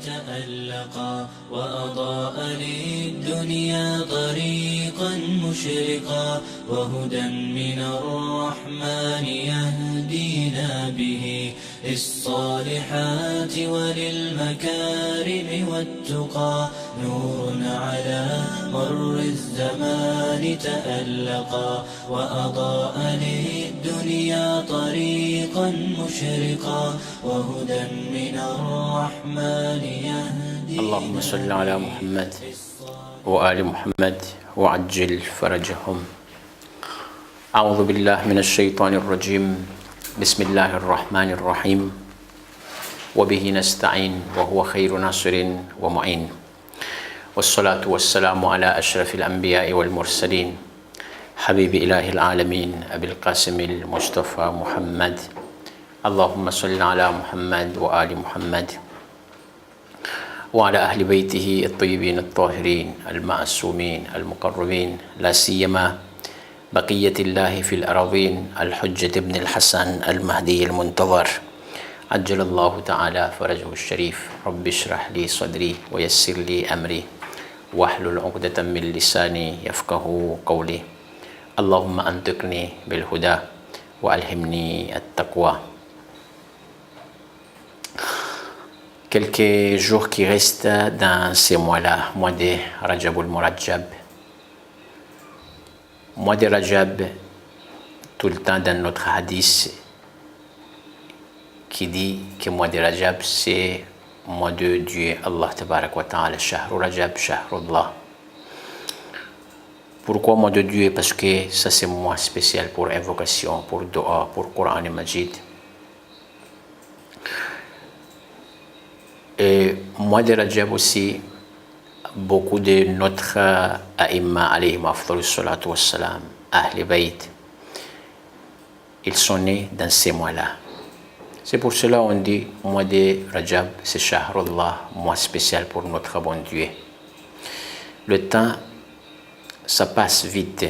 تألقا وأضاء للدنيا طريقا مشرقا وهدى من الرحمن يهدينا به للصالحات وللمكارم والتقى نور على مر الزمان تألقا وأضاء للدنيا طريقا مشرقا وهدى من الرحمن يهدي. اللهم صل على محمد وآل محمد وعجل فرجهم. أعوذ بالله من الشيطان الرجيم. بسم الله الرحمن الرحيم. وبه نستعين وهو خير ناصر ومعين. والصلاة والسلام على أشرف الأنبياء والمرسلين حبيب إله العالمين أبي القاسم المصطفى محمد. اللهم صل على محمد وآل محمد وعلى أهل بيته الطيبين الطاهرين المعصومين المقربين، لا سيما بقية الله في الأراضين الحجة ابن الحسن المهدي المنتظر عجل الله تعالى فرجه الشريف. رب اشرح لي صدري ويسر لي أمري واحلل عقدة من لساني يفقه قولي. اللهم أنطقني بالهدى وألهمني التقوى. Quelques jours qui restent dans ces mois-là, mois de Rajab al-Murajjab. Mois de Rajab, tout le temps dans notre hadith qui dit que mois de Rajab c'est mois de Dieu, Allah tabarak wa ta'ala, Shahru Rajab, Shahrullah. Pourquoi mois de Dieu? Parce que ça c'est un mois spécial pour invocation, pour dua, pour Coran et Majid. Et mois de Rajab aussi, beaucoup de notre A'imma alayhim afdalus salatu wassalam, Ahl Bayt, ils sont nés dans ces mois-là. C'est pour cela qu'on dit mois de Rajab, c'est Shahrullah, mois spécial pour notre bon Dieu. Le temps, ça passe vite.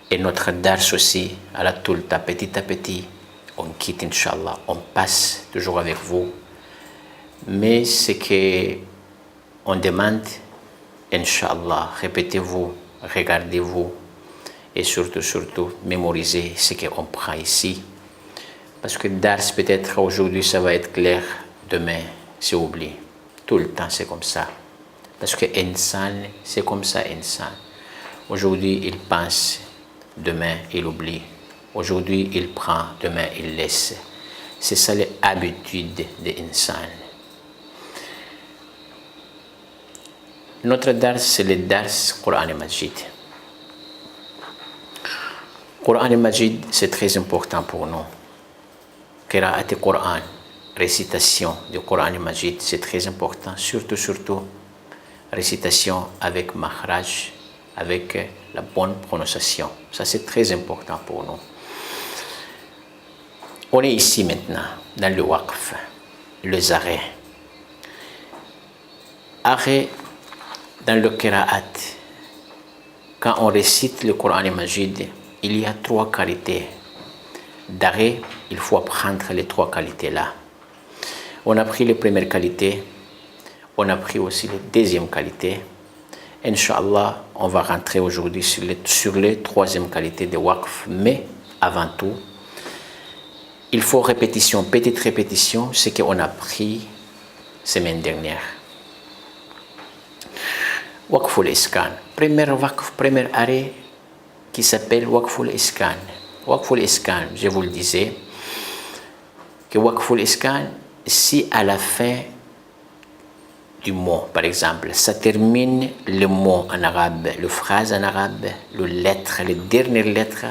Et notre dars aussi, à la tout le temps, petit à petit, on quitte, Inch'Allah, on passe toujours avec vous. Mais ce qu'on demande, Inch'Allah, répétez-vous, regardez-vous et surtout, mémorisez ce qu'on prend ici. Parce que Dars, peut-être aujourd'hui ça va être clair, demain c'est oublié. Tout le temps c'est comme ça. Parce que Insan, c'est comme ça, Insan. Aujourd'hui il pense, demain il oublie. Aujourd'hui il prend, demain il laisse. C'est ça l'habitude de Insan. Notre dars, c'est le dars Coran et Majid. Coran et Majid, c'est très important pour nous. Qira'at Coran, récitation du Coran et Majid, c'est très important. Surtout, récitation avec makhraj, avec la bonne prononciation. Ça, c'est très important pour nous. On est ici maintenant, dans le waqf, les arrêts. Arrêt dans le Qira'at, quand on récite le Coran et Majid, il y a 3 qualités d'arrêt. Il faut apprendre les 3 qualités-là. On a pris les premières qualités, on a pris aussi les deuxièmes qualités. Inch'Allah, on va rentrer aujourd'hui sur les 3e qualités de Waqf. Mais avant tout, il faut répétition, petite répétition, ce qu'on a pris semaine dernière. Waqful Iskan. Premier arrêt qui s'appelle Waqful Iskan. Waqful Iskan, je vous le disais, que Waqful Iskan, si à la fin du mot, par exemple, ça termine le mot en arabe, le phrase en arabe, le lettre, les dernières lettres,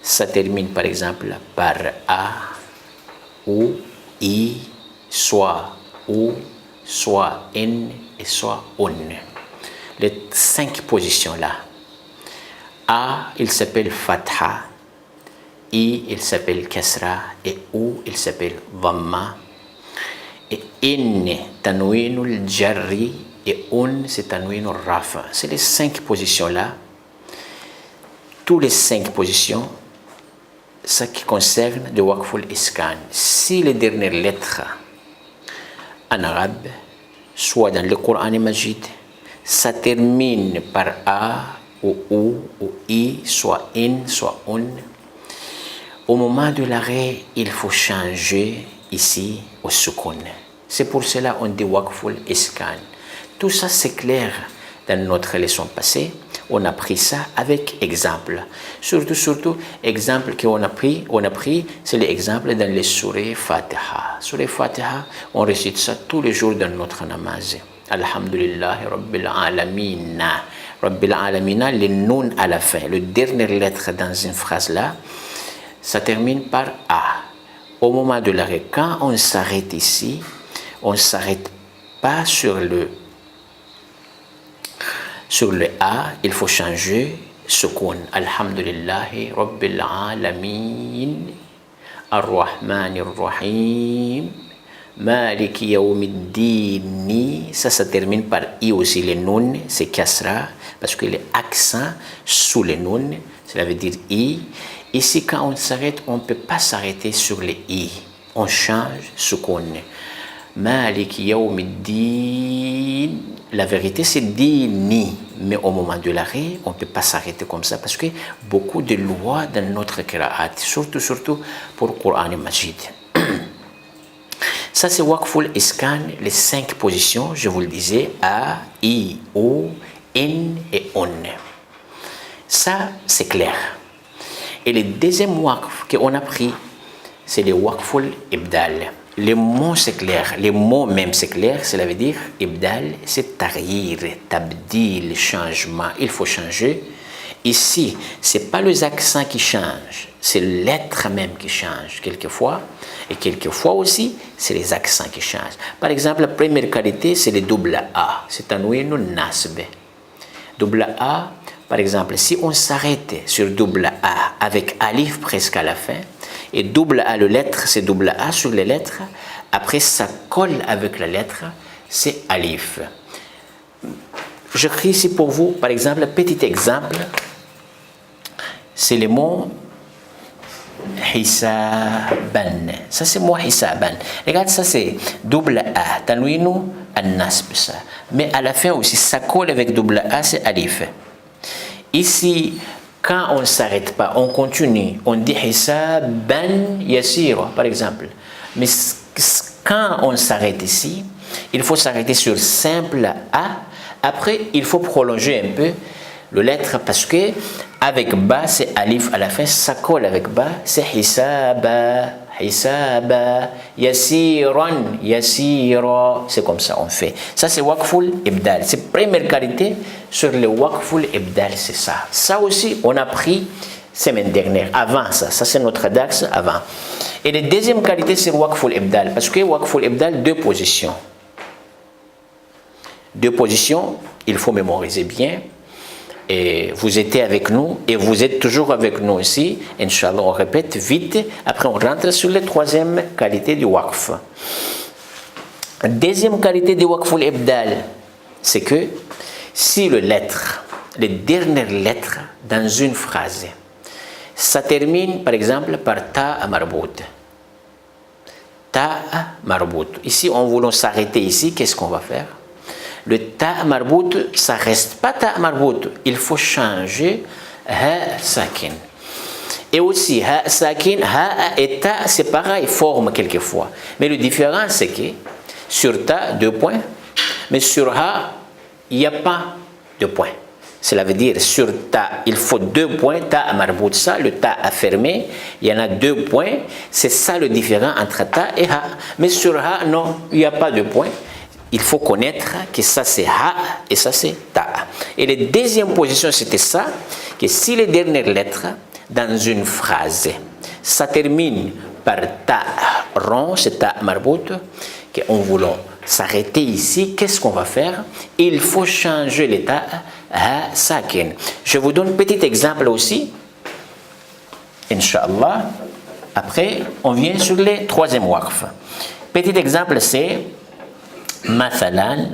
ça termine par exemple par A, ou, I, soit ou, soit in et soit on. Les 5 positions-là. A, il s'appelle Fatha. I, il s'appelle Kasra. Et ou, il s'appelle Dhamma. Et in, Tanwinul Jarri. Et un, c'est Tanwinul Rafa. C'est les 5 positions-là. Toutes les 5 positions, ce qui concerne le Waqful Iskan. Si les dernières lettres en arabe, soit dans le Coran Majid, ça termine par A ou I, soit in, soit un. Au moment de l'arrêt, il faut changer ici au sukun. C'est pour cela qu'on dit waqful iskan. Tout ça c'est clair dans notre leçon passée. On a pris ça avec exemple. Surtout, exemple qu'on a pris, c'est l'exemple dans les sourates Fatiha. Sourate Fatiha, on récite ça tous les jours dans notre namaz. Alhamdulillah, Rabbil Alamina. Rabbil Alamina, le nun à la fin, le dernière lettre dans une phrase là, ça termine par A. Au moment de l'arrêt, quand on s'arrête ici, on ne s'arrête pas sur le A, il faut changer sukun. Alhamdulillahi Rabbil Alamin, Ar-Rahman Ar-Rahim, Maliki Yawmiddini. Ça termine par I aussi. Le nun, c'est kasra, parce que l'accent sous le nun, cela veut dire I. Ici, quand on s'arrête, on ne peut pas s'arrêter sur le I. On change sukun. Maliki Yawmiddin. La vérité, c'est dini. Mais au moment de l'arrêt, on ne peut pas s'arrêter comme ça parce que beaucoup de lois dans notre qira'at, surtout pour le Coran Majid. Ça, c'est waqful iskan, les 5 positions, je vous le disais, A, I, O, in et on. Ça, c'est clair. Et le deuxième waqf qu'on a pris, c'est le waqful ibdal. Les mots, c'est clair. Les mots même, c'est clair. Cela veut dire, ibdal, c'est taghir, tabdil, changement. Il faut changer. Ici, ce n'est pas les accents qui changent, c'est l'être même qui change quelquefois. Et quelquefois aussi, c'est les accents qui changent. Par exemple, la première qualité, c'est le double A. C'est un ouïnou nasb. Double A, par exemple, si on s'arrête sur double A avec alif presque à la fin, et double A, le lettre, c'est double A sur les lettres, après ça colle avec la lettre, c'est alif. J'écris ici pour vous, par exemple, un petit exemple, c'est le mot hisaban. Ça c'est mot hisaban. Regarde, ça c'est double A, tanwinu an-nasb ça. Mais à la fin aussi, ça colle avec double A, c'est alif. Ici, quand on ne s'arrête pas, on continue, on dit hisaban yasira, par exemple. Mais quand on s'arrête ici, il faut s'arrêter sur simple A. Après, il faut prolonger un peu le lettre parce que avec ba, c'est alif à la fin, ça colle avec ba, c'est hisaba, yasiran, yasira. C'est comme ça on fait. Ça c'est waqful ibdal. C'est première qualité sur le waqful ibdal, c'est ça. Ça aussi, on a pris semaine dernière, avant ça. Ça c'est notre dax avant. Et la deuxième qualité, c'est waqful ibdal. Parce que waqful ibdal, 2 positions. 2 positions, il faut mémoriser bien. Et vous étiez avec nous et vous êtes toujours avec nous aussi. Inch'Allah, on répète vite. Après, on rentre sur la 3e qualité du waqf. Deuxième qualité du waqful ibdal, c'est que si les dernières lettres dans une phrase, ça termine par exemple par ta marbout. Ta marbout. Ici, en voulant s'arrêter ici, qu'est-ce qu'on va faire? Le ta marbout, ça reste pas ta marbout. Il faut changer ha sakin. Et aussi, ha sakin, ha et ta, c'est pareil, forme quelquefois. Mais le différent, c'est que sur ta, 2 points. Mais sur ha, il n'y a pas de points. Cela veut dire, sur ta, il faut 2 points. Ta marbout, ça, le ta a fermé. Il y en a 2 points. C'est ça le différent entre ta et ha. Mais sur ha, non, il n'y a pas de points. Il faut connaître que ça c'est ha et ça c'est ta. Et la deuxième position c'était ça, que si les dernières lettres dans une phrase, ça termine par ta rond, c'est ta marbout, qu'on voulant s'arrêter ici, qu'est-ce qu'on va faire? Il faut changer l'état ha sakin. Je vous donne un petit exemple aussi, Inch'Allah. Après, on vient sur le 3e waqf. Petit exemple, c'est Mathalan,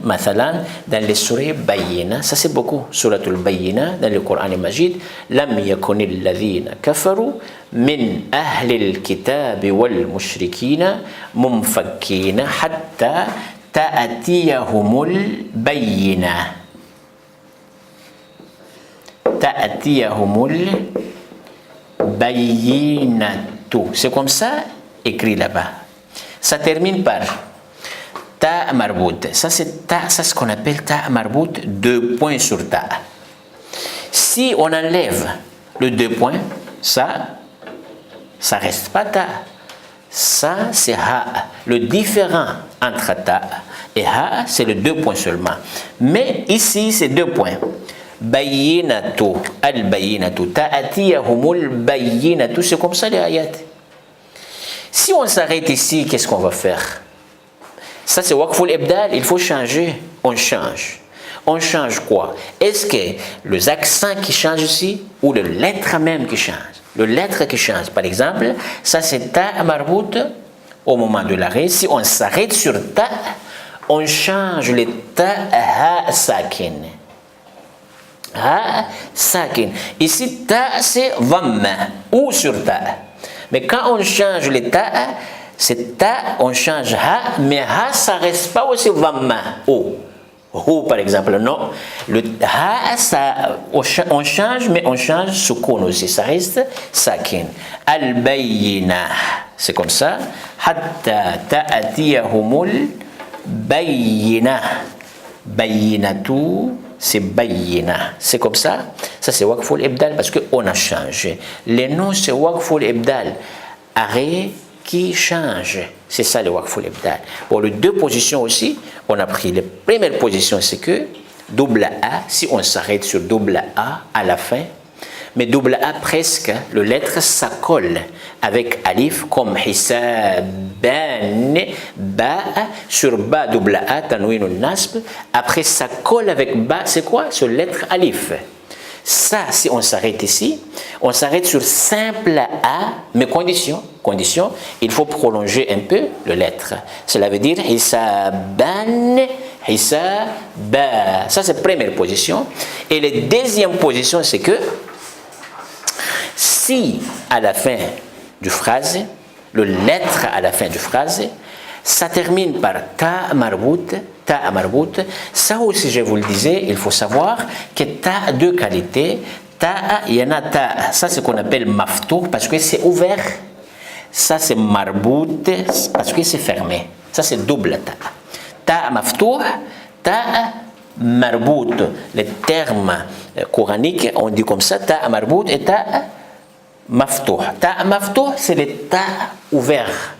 dans les sourates Bayyina, ça c'est beaucoup, Suratul Bayyina, dans le Coran Majid, Lam yakunil ladhina kafaru min ahlil kitabi wal mushrikina mumfakkina hatta ta'atiyahumul bayyina. Ta'atiyahumul bayyinatu. C'est comme ça écrit là-bas. Ça termine par ta marbout. Ça c'est ce qu'on appelle ta marbout, 2 points sur ta. Si on enlève le 2 points, ça reste pas ta. Ça c'est ha. Le différent entre ta et ha, c'est le 2 points seulement. Mais ici c'est 2 points. Bayyinatu, al-bayyinatu, ta'atiyahumul bayyinatu, c'est comme ça les ayats. Si on s'arrête ici, qu'est-ce qu'on va faire? Ça c'est waqful ibdal, il faut changer, on change. On change quoi? Est-ce que les accents qui changent ici ou le lettre même qui change? Le lettre qui change, par exemple, ça c'est ta marbout au moment de l'arrêt. Si on s'arrête sur ta, on change le ta ha sakin. Ha sakin. Ici ta c'est dhamma ou sur ta. Mais quand on change le ta, c'est ta, on change ha, mais ha ça reste pas aussi dhamma ou. Ou par exemple, non. Le ha, ça, on change, mais on change sukun aussi. Ça reste sakin. Al-bayyina. C'est comme ça. Hatta ta'atiyahumul bayyina. Bayyinatu, c'est bayyina. C'est comme ça. Ça, c'est waqful ibdal parce qu'on a changé. Les noms, c'est waqful ibdal. Arrêt qui change. C'est ça le waqful ibdal. Pour les 2 positions aussi, on a pris la première position, c'est que double A, si on s'arrête sur double A à la fin, mais double A presque, le lettre ça colle avec alif comme hisaban, ba, sur ba double A, tanwin nasb, après ça colle avec ba, c'est quoi? Sur lettre alif. Ça, si on s'arrête ici, on s'arrête sur simple A, mais condition, il faut prolonger un peu le lettre. Cela veut dire hisaban, hisaba. Ça, c'est la première position. Et la deuxième position, c'est que si à la fin du phrase, le lettre à la fin du phrase, ça termine par ta marbout, ça aussi je vous le disais, il faut savoir que ta a 2 qualités. Ta, il y en a ta, ça c'est ce qu'on appelle maftour parce que c'est ouvert. Ça c'est marbout parce que c'est fermé. Ça c'est double ta. Ta maftour, ta marbout. Les termes coraniques, on dit comme ça, ta marbout et ta maftour. Ta maftour, c'est le ta ouvert.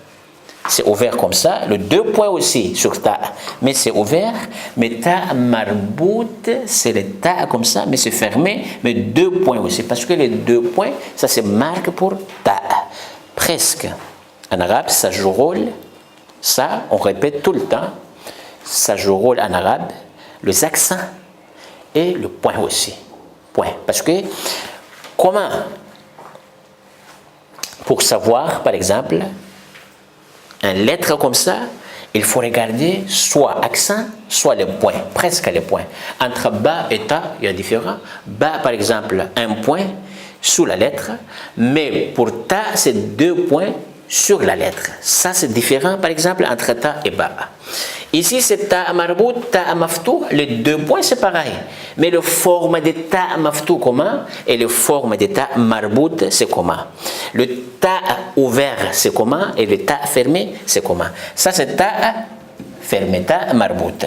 C'est ouvert comme ça, le 2 points aussi sur ta, mais c'est ouvert, mais ta marbout, c'est le ta comme ça, mais c'est fermé, mais 2 points aussi, parce que les 2 points, ça c'est marque pour ta. Presque. En arabe, ça joue rôle, ça, on répète tout le temps, ça joue rôle en arabe, les accents et le point aussi. Point. Parce que, comment? Pour savoir, par exemple, une lettre comme ça, il faut regarder soit accent, soit les points, presque les points. Entre ba et ta, il y a différent. Ba, par exemple, un point sous la lettre, mais pour ta, c'est 2 points sur la lettre. Ça, c'est différent, par exemple, entre ta et ba. Ici, c'est ta marbout, ta maftou. Les 2 points, c'est pareil. Mais la forme de ta maftou, comment? Et la forme de ta marbout, c'est comment? Le ta ouvert, c'est comment? Et le ta fermé, c'est comment? Ça, c'est ta fermé, ta marbout.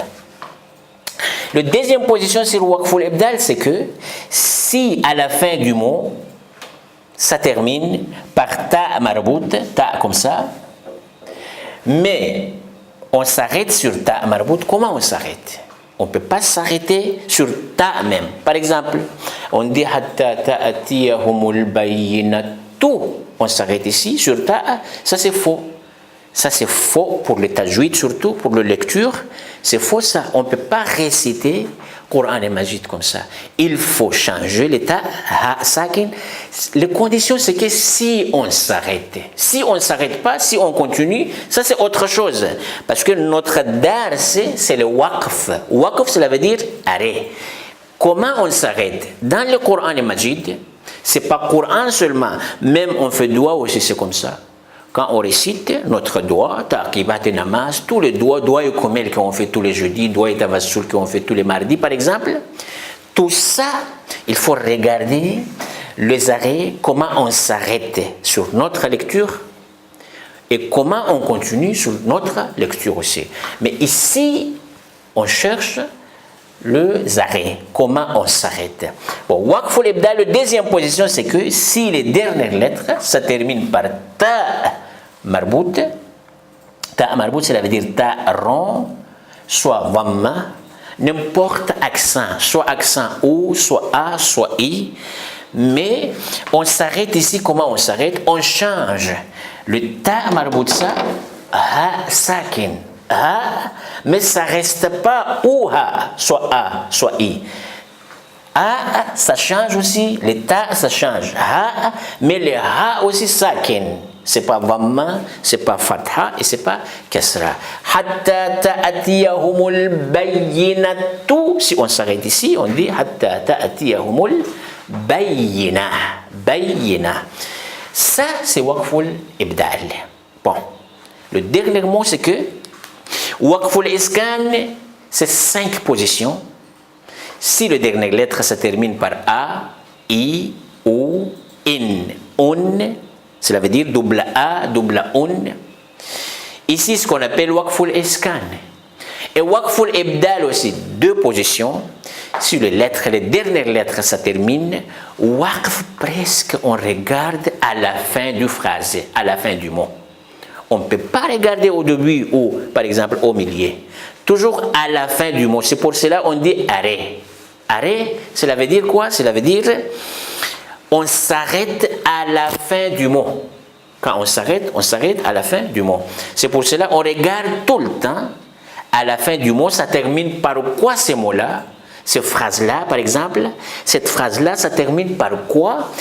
La deuxième position sur waqful ibdal, c'est que si à la fin du mot, ça termine par ta marbout, ta comme ça, mais on s'arrête sur ta marbout. Comment on s'arrête? On ne peut pas s'arrêter sur ta même. Par exemple, on dit hatta ta'atiyahumul bayyinatu. On s'arrête ici sur ta. Ça c'est faux. Ça c'est faux pour le tajwid, surtout pour la lecture. C'est faux ça. On ne peut pas réciter Coran et Majid comme ça. Il faut changer l'état ha sakin. Les conditions, c'est que si on s'arrête, si on ne s'arrête pas, si on continue, ça c'est autre chose. Parce que notre dar, c'est le waqf. Waqf, cela veut dire arrêt. Comment on s'arrête? Dans le Coran et Majid, c'est pas Coran seulement. Même on fait doigt aussi, c'est comme ça. Quand on récite notre doigt, Taqibat et Namaz, tous les doigts et Komel qu'on fait tous les jeudis, doigts et Tavassul qu'on fait tous les mardis par exemple, tout ça, il faut regarder les arrêts, comment on s'arrête sur notre lecture et comment on continue sur notre lecture aussi. Mais ici, on cherche les arrêts, comment on s'arrête. Bon, Waqful Ibda, la deuxième position, c'est que si les dernières lettres, ça termine par ta marbout, ça veut dire ta rond, soit wamma, n'importe accent, soit accent ou, soit a, soit i, mais on s'arrête ici, comment on s'arrête? On change le ta marbout ça, ha sakin. Ha, mais ça ne reste pas ou ha, soit a, soit i. A, ça change aussi, le ta, ça change. Ha, mais le ha aussi sakin. C'est pas vamma, c'est pas fatha et c'est pas kasra. Hatta ta'atiyahumul bayyinatu. Si on s'arrête ici, on dit hatta ta'atiyahumul bayyina. Bayyina. Ça, c'est Waqful Ibdal. Bon. Le dernier mot, c'est que Waqful Iskan, c'est 5 positions. Si la dernière lettre se termine par A, I, O, in, un, cela veut dire double A, double un. Ici, ce qu'on appelle Waqful Iskan. Et Waqful Ibdal aussi, 2 positions. Si les dernières lettres se terminent, Waqf presque, on regarde à la fin du phrase, à la fin du mot. On ne peut pas regarder au début ou, par exemple, au milieu. Toujours à la fin du mot. C'est pour cela qu'on dit arrêt. Arrêt, cela veut dire quoi? Cela veut dire on s'arrête à la fin du mot. Quand on s'arrête à la fin du mot. C'est pour cela qu'on regarde tout le temps à la fin du mot. Ça termine par quoi ces mots-là? Cette phrase-là, par exemple, cette phrase-là, ça termine par quoi?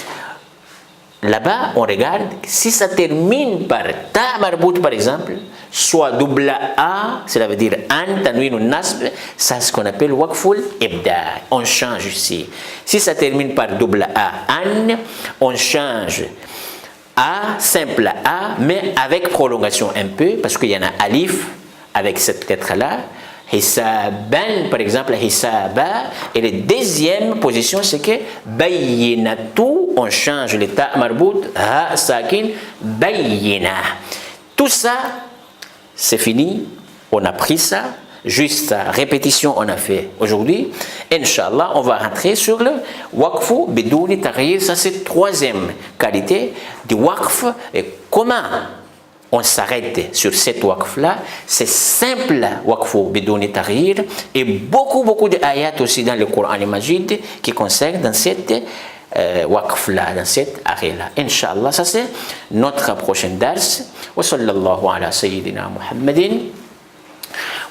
Là-bas, on regarde, si ça termine par ta marbout, par exemple, soit double A, cela veut dire an, tanwin ou nasb, ça c'est ce qu'on appelle Waqful Ibda. On change ici. Si ça termine par double A, an, on change A, simple A, mais avec prolongation un peu, parce qu'il y en a alif avec cette lettre-là. Hisaban, par exemple, hisaba. Et la deuxième position, c'est que bayyinatu, on change le ta marbout, ha sakin, bayyina. Tout ça, c'est fini. On a pris ça. Juste répétition, on a fait aujourd'hui. Inch'Allah, on va rentrer sur le waqfu bidouni taghyir. Ça, c'est 3e qualité du waqf. Et comment on s'arrête sur cette waqf-là? C'est simple, waqfu bidouni taghyir. Et beaucoup de ayats aussi dans le Coran Majid qui concernent dans cette waqf-là, dans cet arrêt-là. Inch'Allah, ça c'est notre prochain dars. Wa sallallahu ala sayyidina Muhammadin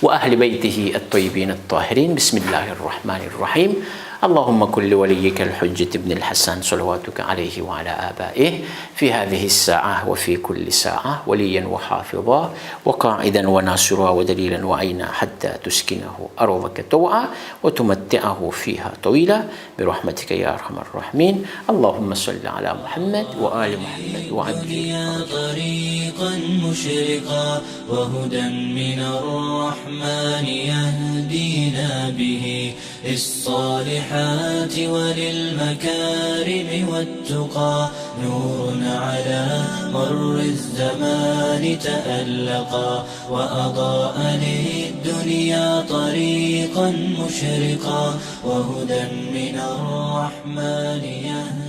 وأهل بيته الطيبين الطاهرين بسم الله الرحمن الرحيم اللهم كن لوليك الحجة بن الحسن صلواتك عليه وعلى آبائه في هذه الساعة وفي كل ساعة وليا وحافظا وقاعدا وناصرا ودليلا وعينا حتى تسكنه أرضك طوعا وتمتعه فيها طويلا برحمتك يا أرحم الراحمين اللهم صل على محمد وآل محمد وعلى طريقا مشرقا وهدى من الرحمن يهدينا به للصالحات وللمكارم والتقى نور على مر الزمان تألقا وأضاء للدنيا طريقا مشرقا وهدى من الرحمن يهدينا